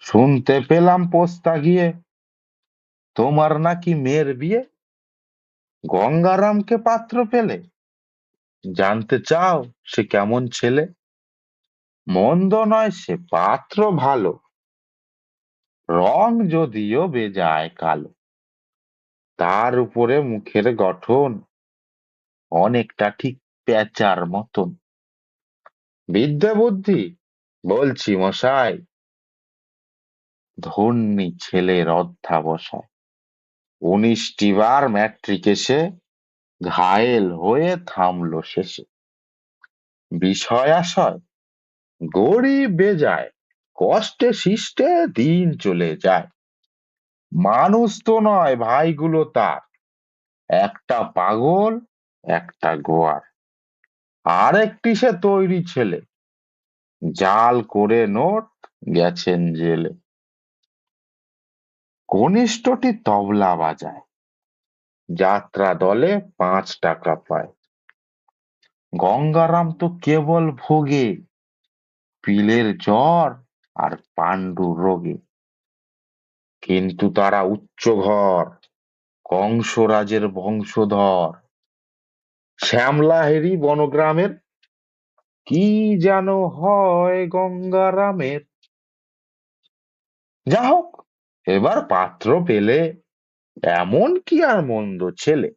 শুনতে পেলাম পোস্তা গিয়ে তোমার নাকি মেয়ের বিয়ে। গঙ্গারামকে পাত্র পেলে? জানতে চাও সে কেমন ছেলে? মন্দ নয় সে, পাত্র ভালো, রং যদিও বেজায় কালো। তার উপরে মুখের গঠন অনেকটা ঠিক পেঁচার মতন। বিদ্যে বুদ্ধি বলছি মশাই, ধন্যী ছেলের অধ্যাবসায়। 19টি বার ম্যাট্রিক এসে ঘায়েল হয়ে থামলো শেষে। বিষয় আশয় গরিব বেজায়, কষ্টে শিষ্টে দিন চলে যায়। মানুষ তো নয় ভাইগুলো তার, একটা পাগল একটা গোয়ার। আরেকটি সে তৈরি ছেলে, জাল করে নোট গেছেন জেলে। কনিষ্ঠটি তবলা বাজায়, যাত্রা দলে 5 টাকা পায়। গঙ্গারাম তো কেবল ভোগে পিলের জ্বর আর পাণ্ডু রোগে। কিন্তু তারা উচ্চ ঘর, কংসরাজের বংশধর। শ্যামলাহেরি বনগ্রামের, কি যেন হয় গঙ্গারামের। যা হোক, এবার পাত্র পেলে, এমন কি আর মন্দ ছেলে।